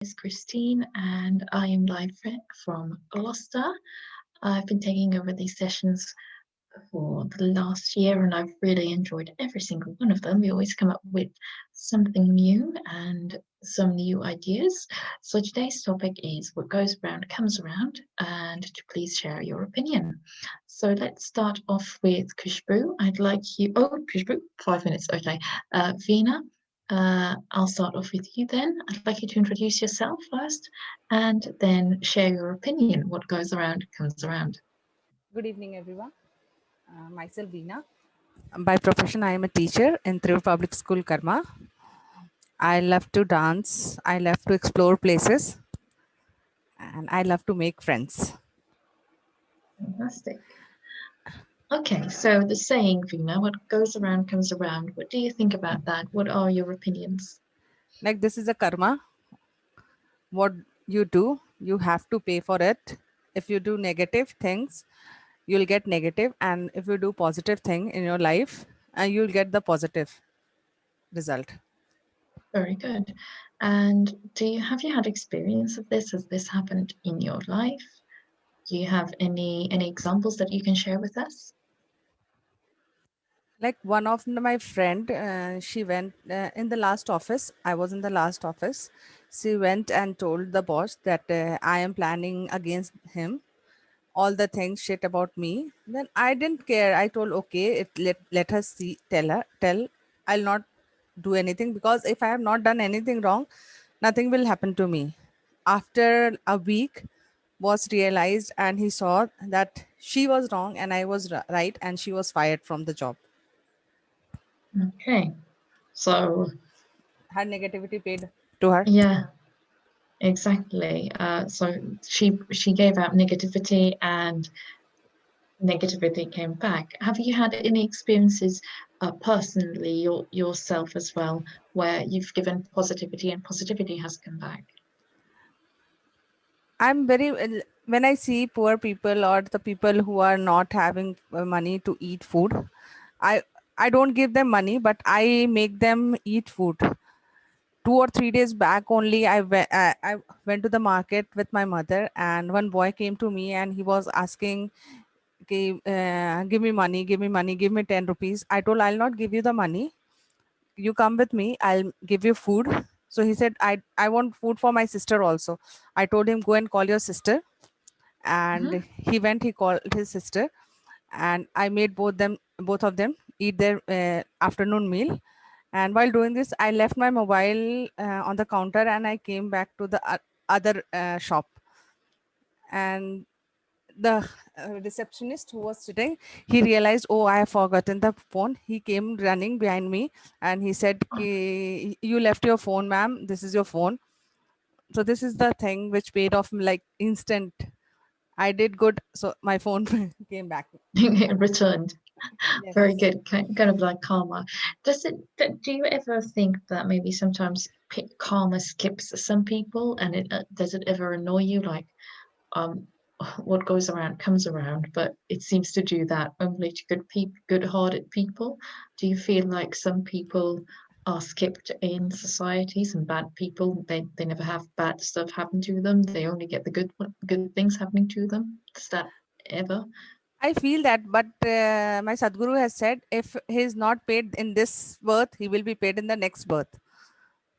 is Christine, and I am live from Gloucester. I've been taking over these sessions for the last year, and I've really enjoyed every single one of them. We always come up with something new and some new ideas. So today's topic is what goes around comes around, and to please share your opinion. So let's start off with Kushbu. I'd like you. Oh, Kushbu, 5 minutes. Okay. Veena. I'll start off with you then. I'd like you to introduce yourself first and then share your opinion. What goes around comes around. Good evening, everyone. Myself, Veena. By profession, I am a teacher in Trivur Public School, Karma. I love to dance. I love to explore places, and I love to make friends. Fantastic. Okay, so the saying, Veena, what goes around comes around. What do you think about that? What are your opinions? Like this is a karma. What you do, you have to pay for it. If you do negative things, you'll get negative, and if you do positive thing in your life, you'll get the positive result. Very good. And have you had experience of this? Has this happened in your life? Do you have any examples that you can share with us? Like one of my friend, she went in the last office. I was in the last office. She went and told the boss that I am planning against him, all the things shit about me. Then I didn't care. I told, okay, let her see, tell. I'll not do anything, because if I have not done anything wrong, nothing will happen to me. After a week, boss realized and he saw that she was wrong and I was right, and she was fired from the job. Okay. So, Her negativity paid to her. yeah, exactly. So she gave out negativity and negativity came back. Have you had any experiences personally yourself as well where you've given positivity and positivity has come back? I'm very when I see poor people or the people who are not having money to eat food, I I don't give them money, but I make them eat food. 2 or 3 days back only, I went to the market with my mother, and one boy came to me and he was asking, okay, give me money, give me money, give me 10 rupees. I told, I'll not give you the money. You come with me, I'll give you food. So he said, I want food for my sister also. I told him, go and call your sister. And Mhm. he went, he called his sister, and I made both of them eat their afternoon meal. And while doing this, I left my mobile on the counter and I came back to the other shop. And the receptionist who was sitting, he realized, oh, I have forgotten the phone. He came running behind me and he said, you left your phone, ma'am, this is your phone. So this is the thing which paid off, like instant. I did good, so my phone came back. Returned. Very Yes. good, kind of like karma. Do you ever think that maybe sometimes karma skips some people, and does it ever annoy you? Like, um, what goes around comes around, but it seems to do that only to good-hearted people. Do you feel like some people are skipped in society, some bad people, they never have bad stuff happen to them. They only get the good things happening to them. Does that ever? I feel that, but my Sadhguru has said, if he is not paid in this birth, he will be paid in the next birth.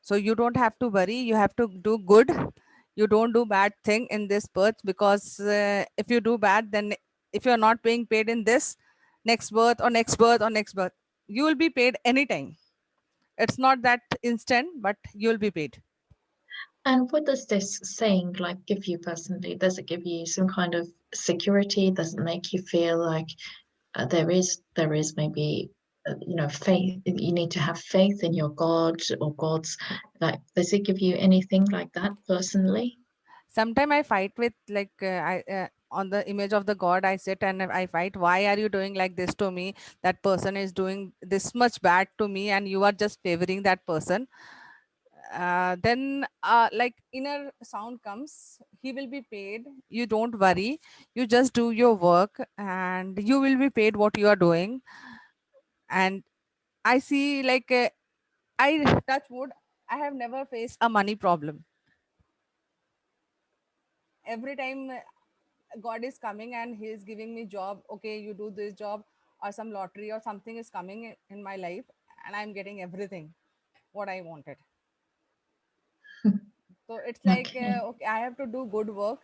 So you don't have to worry. You have to do good. You don't do bad thing in this birth, because if you do bad, then if you are not being paid in this next birth or next birth or next birth, you will be paid anytime. It's not that instant, but you will be paid. And what does this saying like give you personally? Does it give you some kind of security? Does it make you feel like there is maybe faith? You need to have faith in your God or gods. Like, does it give you anything like that personally? Sometimes I fight with, like, I on the image of the god I sit and I fight. Why are you doing like this to me? That person is doing this much bad to me and you are just favoring that person. Then like inner sound comes, he will be paid, you don't worry, you just do your work and you will be paid what you are doing. And I see, like, I touch wood, I have never faced a money problem. every time God is coming and he is giving me job, okay, you do this job, or some lottery or something is coming in my life, and I'm getting everything what I wanted. So it's like, Okay. okay, I have to do good work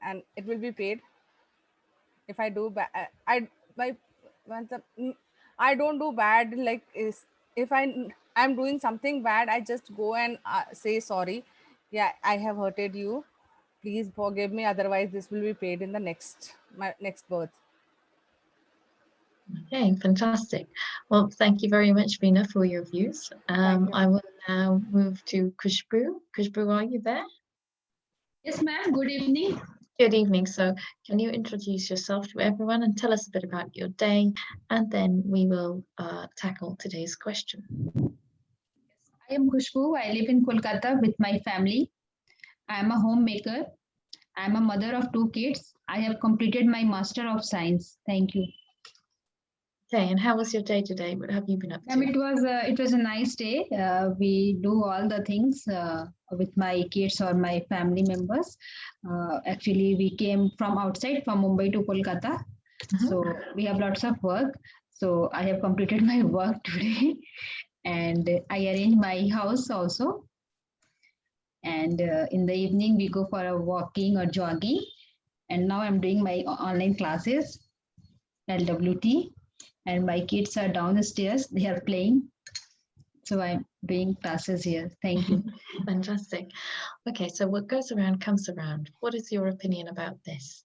and it will be paid. If I do bad, I my once I don't do bad. Like, is if I'm doing something bad, I just go and say sorry. Yeah, I have hurted you. Please forgive me. Otherwise, this will be paid in the my next birth. Okay, fantastic. Well, thank you very much, Veena, for your views. Thank you. I will now move to Kushbu. Kushbu, are you there? Yes, ma'am. Good evening. Good evening. So, can you introduce yourself to everyone and tell us a bit about your day, and then we will tackle today's question. I am Khushbu. I live in Kolkata with my family. I am a homemaker. I am a mother of two kids. I have completed my Master of Science. Thank you. Okay, and how was your day today? What have you been up Ma'am, to? it was a nice day. We do all the things with my kids or my family members. Actually, we came from outside, from Mumbai to Kolkata. So we have lots of work. So I have completed my work today, and I arranged my house also. And in the evening, we go for a walking or jogging. And now I'm doing my online classes, LWT, and my kids are downstairs. They are playing. So I'm doing classes here. Thank you. Fantastic. Okay, so what goes around comes around. What is your opinion about this?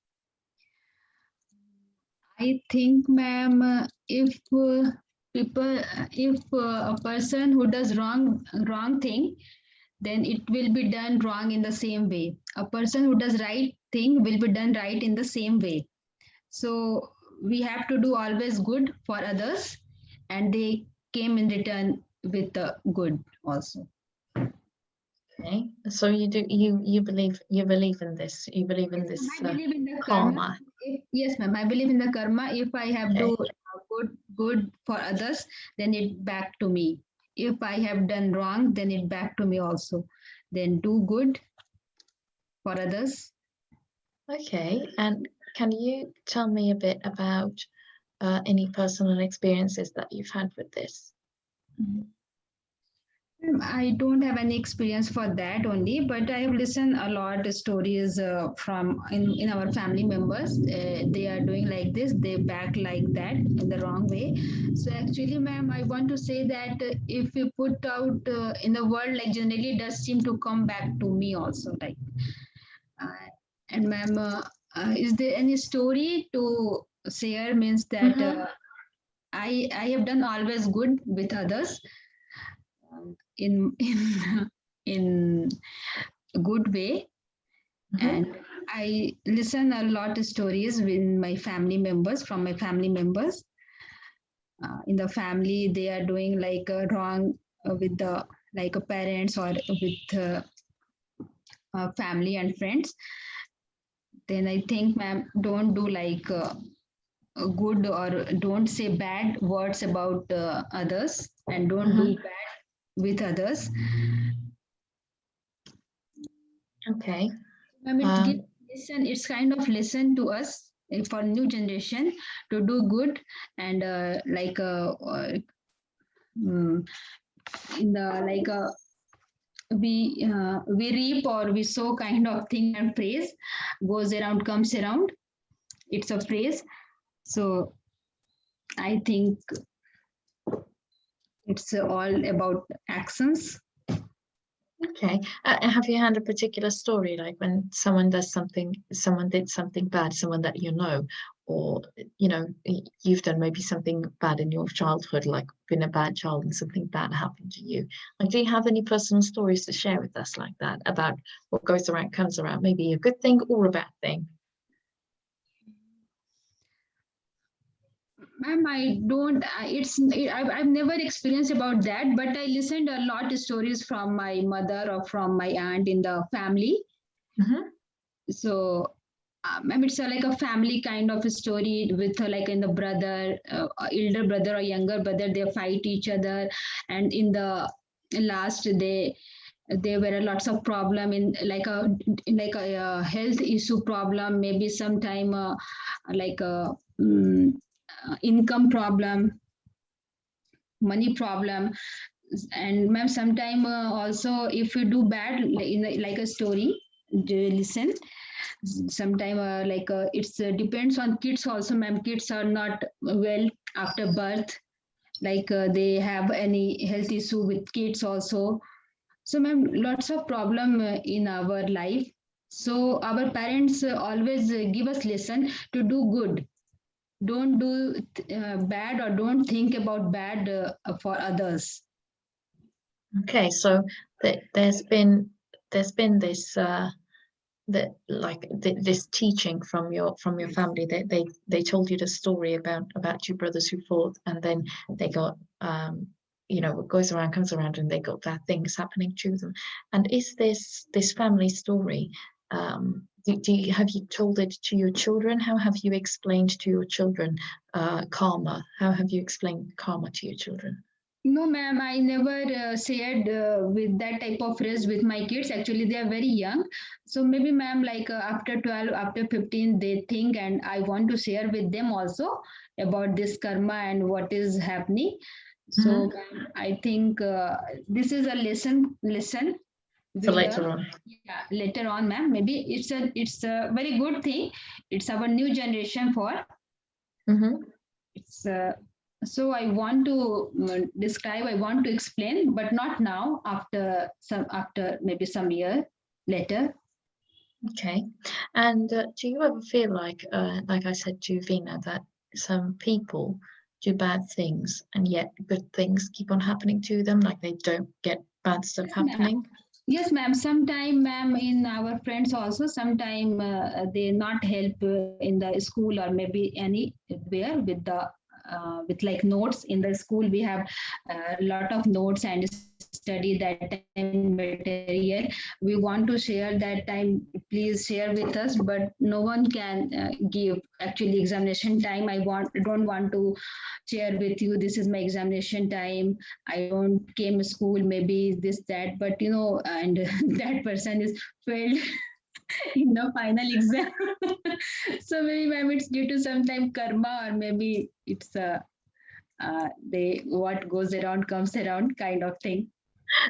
I think, ma'am, if a person who does wrong thing, then it will be done wrong in the same way. A person who does right thing will be done right in the same way. So we have to do always good for others, and they came in return with the good also. Okay, so you believe in this. You believe in Yes, ma'am, this I believe in the karma. karma. Yes, ma'am, I believe in the karma. If I have Okay. do good for others, then it back to me. If I have done wrong, then it back to me also. Then do good for others. Okay, and can you tell me a bit about any personal experiences that you've had with this? I don't have any experience for that only, but I have listened a lot of stories from in our family members. They are doing like this, they back like that in the wrong way. So actually, ma'am, I want to say that if you put out in the world, like generally does seem to come back to me also. Like, uh, and ma'am, is there any story to share? Means that I have done always good with others in in a good way, and I listen a lot of stories with my family members from my family members. In the family, they are doing like a wrong with the like a parents or with family and friends. Then I think, ma'am, don't do like good or don't say bad words about others, and don't do bad with others. Okay. I mean, give listen. It's kind of listen to us for new generation to do good, and mm, in the we reap or we sow kind of thing, and phrase goes around comes around. It's a phrase. So I think it's all about actions. Okay. Have you had a particular story, like when someone did something bad, someone that you know, or you've done maybe something bad in your childhood, like been a bad child and something bad happened to you? Like, do you have any personal stories to share with us like that about what goes around comes around, maybe a good thing or a bad thing? Ma'am, I don't. I've never experienced about that, but I listened a lot of stories from my mother or from my aunt in the family. So, I mean, it's like a family kind of a story with like in the brother, elder brother or younger brother, they fight each other, and in the last they there were lots of problem in like a health issue problem, maybe sometime like a income problem, money problem. And ma'am, sometime also if you do bad like a story, listen. Sometime it's depends on kids also, ma'am. Kids are not well after birth, they have any health issue with kids also. So ma'am, lots of problem in our life. So our parents always give us lesson to do good. Don't do bad, or don't think about bad for others. Okay, so there's been this this teaching from your family. They told you the story about two brothers who fought, and then they got what goes around comes around, and they got bad things happening to them. And is this family story, have you told it to your children? How have you explained to your children karma? How have you explained karma to your children? No, ma'am, I never shared with that type of phrase with my kids. Actually, they are very young. So maybe, ma'am, after 12, after 15, they think, and I want to share with them also about this karma and what is happening. So I think this is a lesson For we later learn. on. Yeah, later on, ma'am. Maybe it's a very good thing. It's our new generation for. It's so I want to describe, I want to explain, but not now. After maybe some year later. Okay. And do you ever feel like I said to Vina, that some people do bad things and yet good things keep on happening to them, like they don't get bad stuff happening? Yes, ma'am. Sometime, ma'am, in our friends also, sometime they not help in the school or maybe anywhere with like notes in the school. We have a lot of notes and study that time material. We want to share that time. Please share with us, but no one can give actually examination time. Don't want to share with you. This is my examination time. I don't came to school, maybe this, that, but and that person is failed in the final exam. So maybe, ma'am, it's due to sometime karma, or maybe it's they what goes around comes around kind of thing.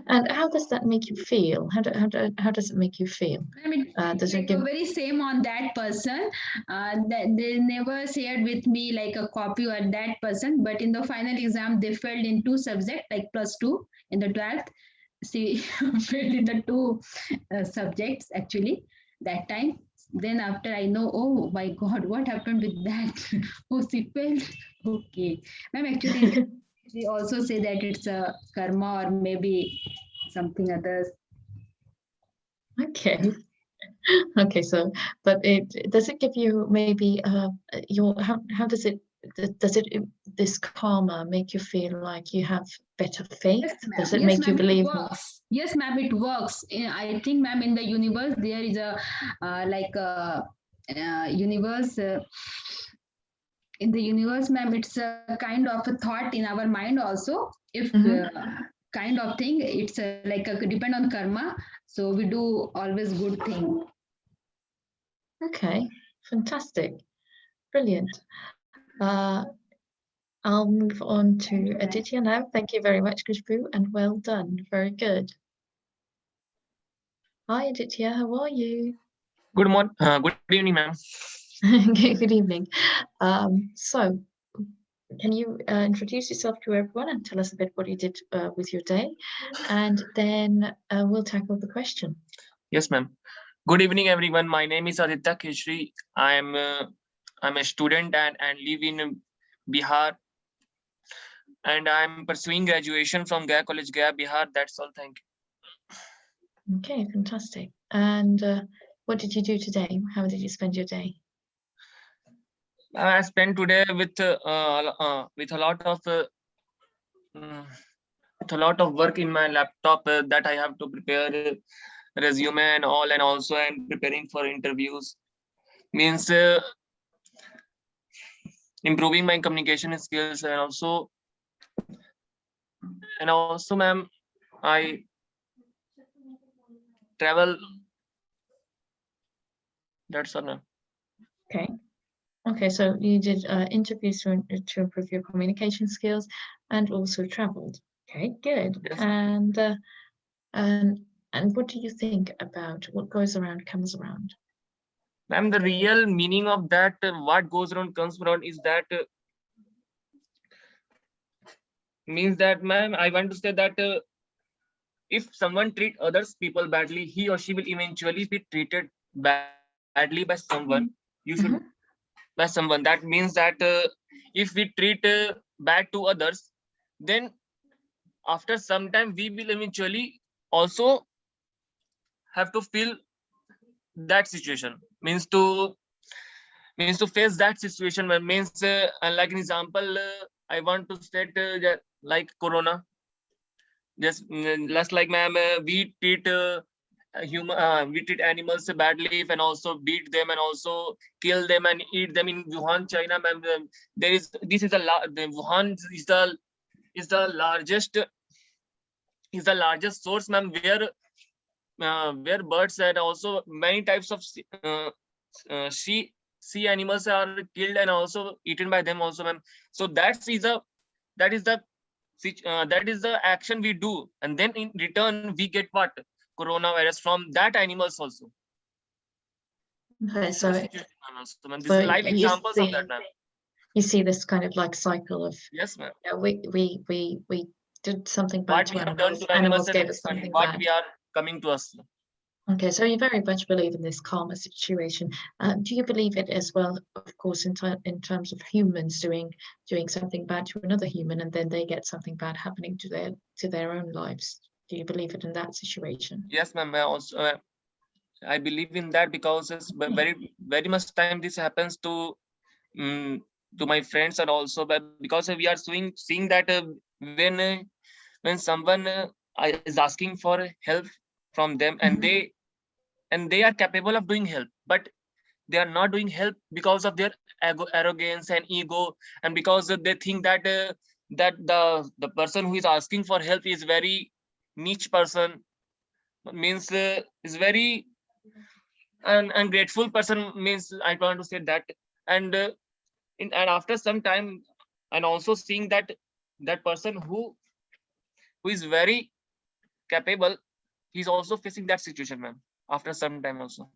And how does that make you feel? How does it make you feel? I mean, Does it like give... a very same on that person. That they never shared with me like a copy or that person, but in the final exam they failed in two subjects, like +2 in the 12th. She failed in the two subjects actually that time. Then after I know, oh my God, what happened with that? Oh, she failed. Okay, ma'am. Actually, they also say that it's a karma or maybe something others. Okay. Okay, so but it does it give you maybe your how does it this karma make you feel like you have better faith? Yes, ma'am. Does it Yes, make you ma'am. It believe more? works. Yes, ma'am. It works. I think, ma'am, in the universe there is a like a universe. In the universe, ma'am, it's a kind of a thought in our mind also. If kind of thing, it's like a depend on karma. So we do always good thing. Okay, fantastic, brilliant. I'll move on to Aditya now. Thank you very much, Kushbu, and well done. Very good. Hi, Aditya. How are you? Good morning. Good evening, ma'am. Good evening. So, can you introduce yourself to everyone and tell us a bit what you did with your day, and then we'll tackle the question. Yes, ma'am. Good evening, everyone. My name is Aditya Keshri. I'm a student and live in Bihar, and I'm pursuing graduation from Gaya College, Gaya, Bihar. That's all. Thank you. Okay, fantastic. And what did you do today? How did you spend your day? I spent today with a lot of work in my laptop that I have to prepare resume and all, and also I'm preparing for interviews. Means improving my communication skills, and also, ma'am, I travel. That's all, ma'am. Okay. Okay, so you did interviews to improve your communication skills and also traveled. Okay, good. Yes. And what do you think about what goes around comes around? Ma'am, the real meaning of that, what goes around comes around, is that means that, ma'am, I want to say that if someone treat others people badly, he or she will eventually be treated badly by someone. You should Mhm. by someone. That means that if we treat bad to others, then after some time we will eventually also have to feel that situation. Means to face that situation. Means like an example, I want to state like corona. Just like, ma'am, we treat animals badly and also beat them and also kill them and eat them in Wuhan, China, ma'am. There is this is the Wuhan is the largest source, ma'am, where birds and also many types of sea animals are killed and also eaten by them also, ma'am. So that is the that is the action we do, and then in return we get what? Coronavirus from that animals also. Okay, This is the so situation, ma'am, also, ma'am. This so is live you examples of see that, ma'am. you see this kind of like cycle of Yes, ma'am. we did something bad What to we have done animals, to animals animals gave us and something what bad. we are coming to us. Okay, so you very much believe in this karma situation. Do you believe it as well, of course, in terms of humans doing something bad to another human and then they get something bad happening to their own lives? Do you believe it in that situation? Yes, ma'am. I believe in that because it's very much time this happens um, to my friends, and also because we are seeing that when someone is asking for help from them, and they are capable of doing help, but they are not doing help because of their arrogance and ego, and because they think that that the person who is asking for help is very niche person, means is very an ungrateful person, means I want to say that. And and after some time, and also seeing that that person who is very capable, he's also facing that situation, ma'am, after some time also.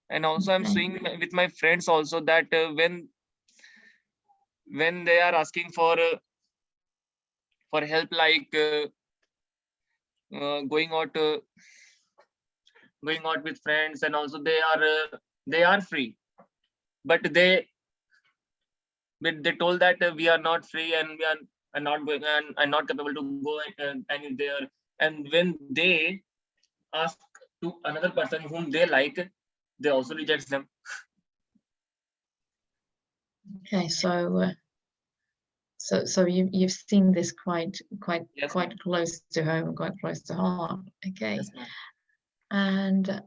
And also I'm Okay. seeing with my friends also that when they are asking for help, like going out with friends, and also they are free, but they told that we are not free and we are not going and not capable to go any there. And when they ask to another person whom they like, they also rejects them. Okay, so you've seen this Yes, quite close to home and quite close to heart. Okay. yes, ma'am. And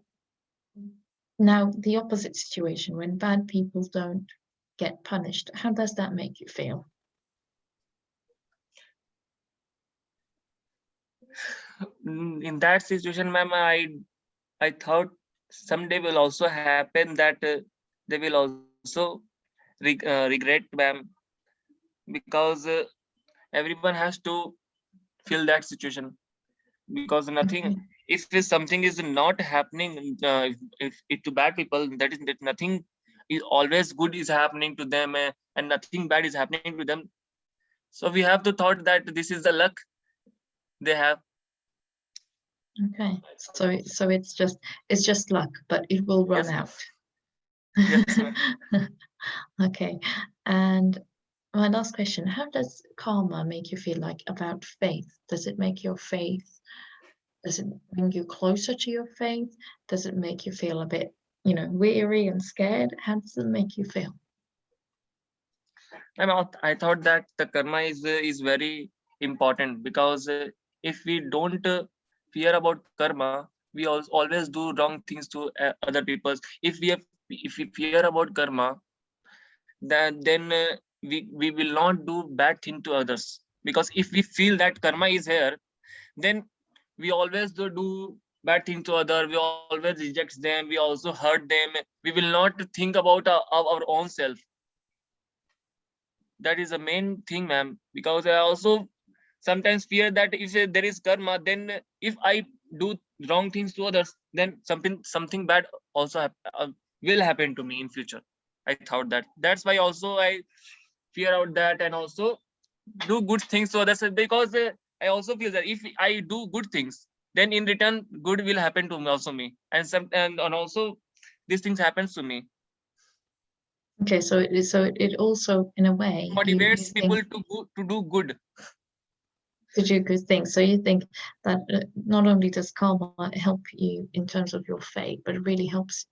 now the opposite situation, when bad people don't get punished, how does that make you feel? In that situation, ma'am, I thought someday will also happen that they will also regret, ma'am, because everyone has to feel that situation, because nothing, Okay. if something is not happening, if to bad people, that nothing is always good is happening to them, and nothing bad is happening to them. So we have to thought that this is the luck they have. Okay. So it's just luck, but it will run Yes, ma'am. out. Yes, ma'am. Okay. And my last question, how does karma make you feel like about faith? Does it make your faith, does it bring you closer to your faith? Does it make you feel a bit, weary and scared? How does it make you feel? I thought that the karma is very important, because if we don't fear about karma, we always do wrong things to other people. If we fear about karma, then we will not do bad thing to others, because if we feel that karma is here, then we always do bad things to other, we always reject them, we also hurt them, we will not think about our own self. That is the main thing, ma'am, because I also sometimes fear that if there is karma, then if I do wrong things to others, then something bad also will happen to me in future. I thought that's why also I fear out that, and also do good things to others, because I also feel that if I do good things, then in return good will happen to me also me, and also these things happens to me. Okay, so it also, in a way, you Motivates people think to do good. to do good things. So you think that not only does karma help you in terms of your fate, but it really helps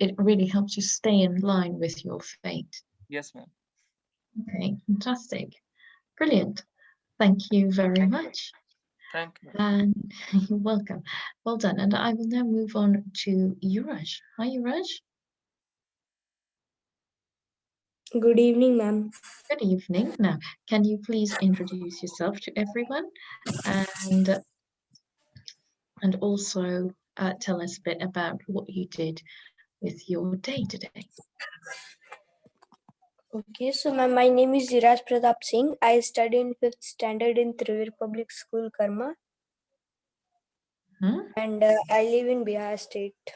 you stay in line with your fate. Yes, ma'am. Okay, fantastic. Brilliant. Thank you very Thank you. much. Thank you. And you're welcome. Well done. And I will now move on to Yuraj. Hi, Yuraj. Good evening, ma'am. Good evening. Now, can you please introduce yourself to everyone, and also tell us a bit about what you did with your day today? Okay, so ma'am, my name is Ziraj Pratap Singh. I study in 5th standard in Trivir Public School, Karma, Hmm? and I live in Bihar State.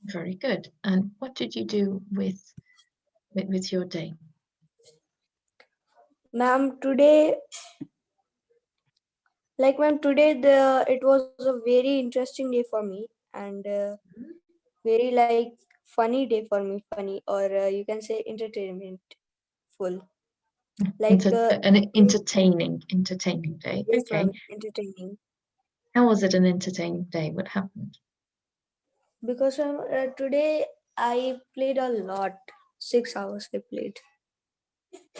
Very good. And what did you do with your day? Ma'am, today, it was a very interesting day for me, and very like funny day for me, funny, or you can say entertainment full. Like An entertaining day. yes, Okay. ma'am, entertaining. How was it an entertaining day? What happened? Because today I played a lot. 6 hours I played.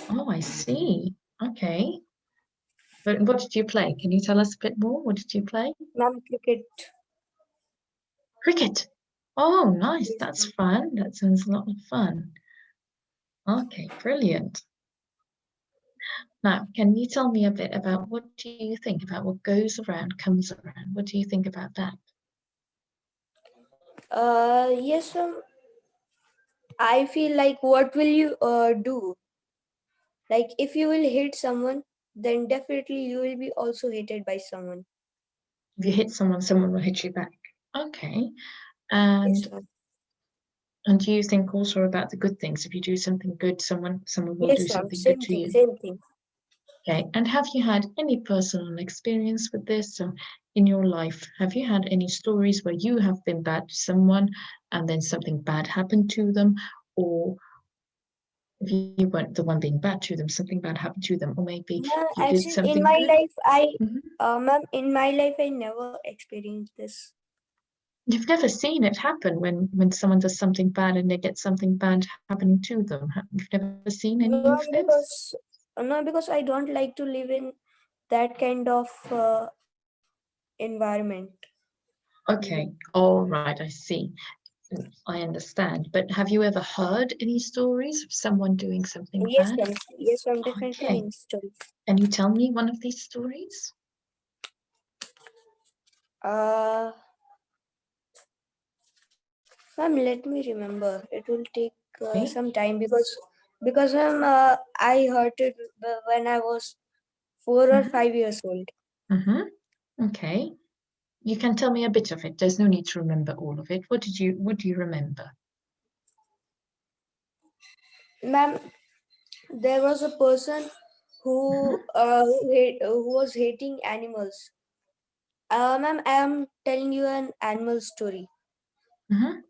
Oh, I see. Okay. But what did you play? Can you tell us a bit more? What did you play? Ma'am, cricket. Cricket. Oh, nice. Yes, That's ma'am. fun. That sounds a lot of fun. Okay, brilliant. Now, can you tell me a bit about what do you think about what goes around comes around? What do you think about that? Yes, ma'am. I feel like what will you do? Like if you will hit someone, then definitely you will be also hated by someone. If you hit someone, someone will hit you back. Okay. Yes, And ma'am. do you think also about the good things? If you do something good, someone will do Yes, ma'am. something good Same to thing. you. Same thing. Okay. And have you had any personal experience with this? So in your life, have you had any stories where you have been bad to someone and then something bad happened to them? Or if you weren't the one being bad to them, something bad happened to them, or maybe Ma'am, you did actually, in something my good? life, Mhm. ma'am, in my life, I never experienced this. You've never seen it happen when someone does something bad and they get something bad happening to them. You've never seen any No, of this? no, because I don't like to live in that kind of environment. Okay, all right, I see. I understand. But have you ever heard any stories of someone doing something Yes, bad? ma'am. Yes, ma'am. Definitely Okay, in stories. can you tell me one of these stories? Uh, Ma'am, let me remember. It will take Okay. some time because ma'am, I heard it when I was 4 or 5 years old. Mm-hmm. Okay. You can tell me a bit of it. There's no need to remember all of it. What do you remember? Ma'am, there was a person who was hating animals. Ma'am, I am telling you an animal story. Mm-hmm.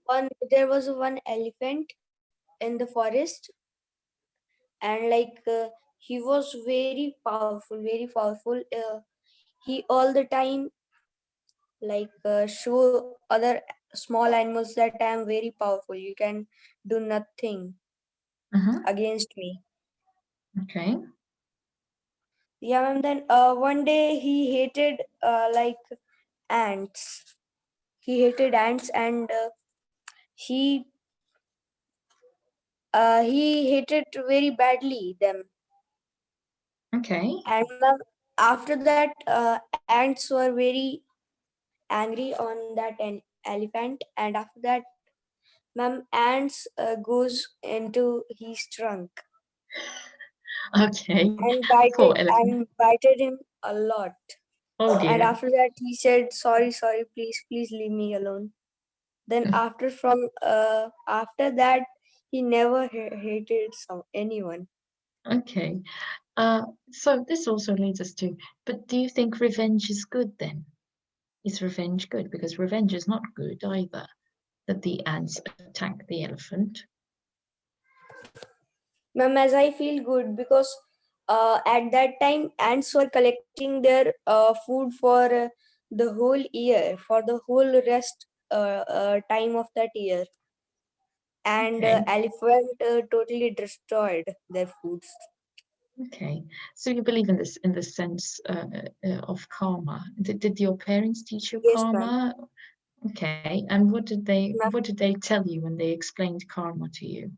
There was one elephant in the forest, and like he was very powerful, very powerful. He all the time like show other small animals that I am very powerful. You can do nothing Mm-hmm. against me. Okay. Yeah, and then one day he hated ants. He hated ants, and he he hated very badly them. Okay. And after that, ants were very angry on that elephant, and after that, ma'am, ants goes into his trunk Okay. and Poor elephant. bited him a lot. Oh And dear. after that, he said, "Sorry, sorry, please leave me alone." Then after that, he never hated anyone. Okay. So this also leads us to, but do you think revenge is good then? Is revenge good? Because revenge is not good either, that the ants attack the elephant. Ma'am, as I feel good because at that time ants were collecting their food for the whole year, for the whole rest time of that year, and Okay. elephant totally destroyed their foods. Okay. So you believe in this, in the sense of karma. Did your parents teach you Yes, ma'am. karma? Okay. And what did they Ma'am, tell you when they explained karma to you?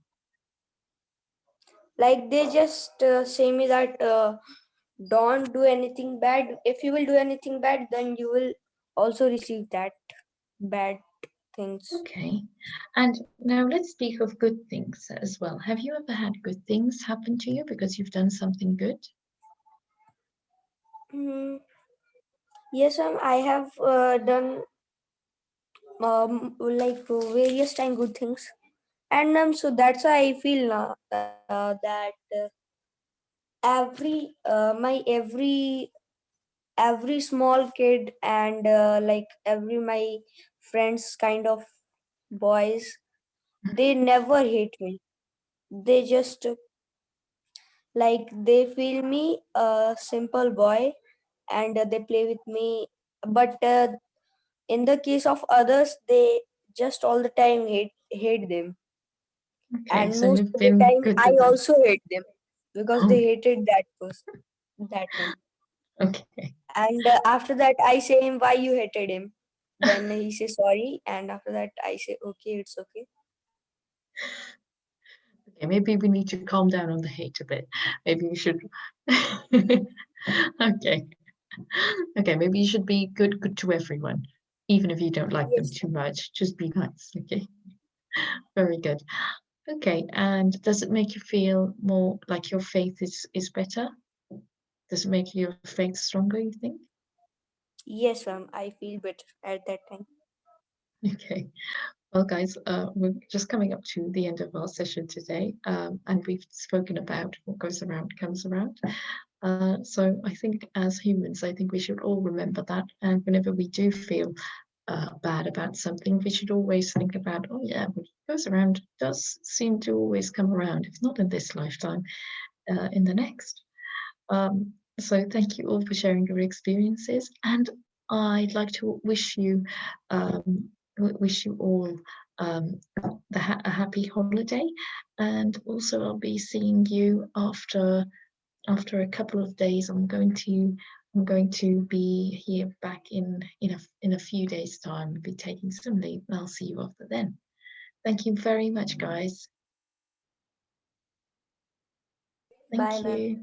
like they just say me that don't do anything bad. If you will do anything bad, then you will also receive that bad things. Okay. And now let's speak of good things as well. Have you ever had good things happen to you because you've done something good? Hmm. Yes, ma'am. I have done like various time good things, and so that's why I feel that every small kid and like every my friends kind of boys, they never hate me. They just like they feel me a simple boy, and they play with me. But in the case of others, they just all the time hate them, Okay, and so most you've of the been time good I to them. also hate them because Oh, they hated that person, that one. okay. And after that, I say him, "Why you hated him?" Then he says sorry, and after that, I say, "Okay, it's okay." Okay, maybe we need to calm down on the hate a bit. Maybe you should. Okay. Okay, maybe you should be good to everyone, even if you don't like them Yes, too much. Just be nice. Okay. Very good. Okay, and does it make you feel more like your faith is better? Does it make your faith stronger, you think? yes, ma'am. I feel better at that time. Okay. Well, guys, we're just coming up to the end of our session today, and we've spoken about what goes around comes around. So I think as humans, I think we should all remember that, and whenever we do feel bad about something, we should always think about, oh yeah, what goes around does seem to always come around, if not in this lifetime, in the next. So thank you all for sharing your experiences, and I'd like to wish you wish you all a happy holiday, and also I'll be seeing you after a couple of days. I'm going to be here back in a few days' time. I'll be taking some leave, and I'll see you after then. Thank you very much, guys. Bye, Thank ma'am. you.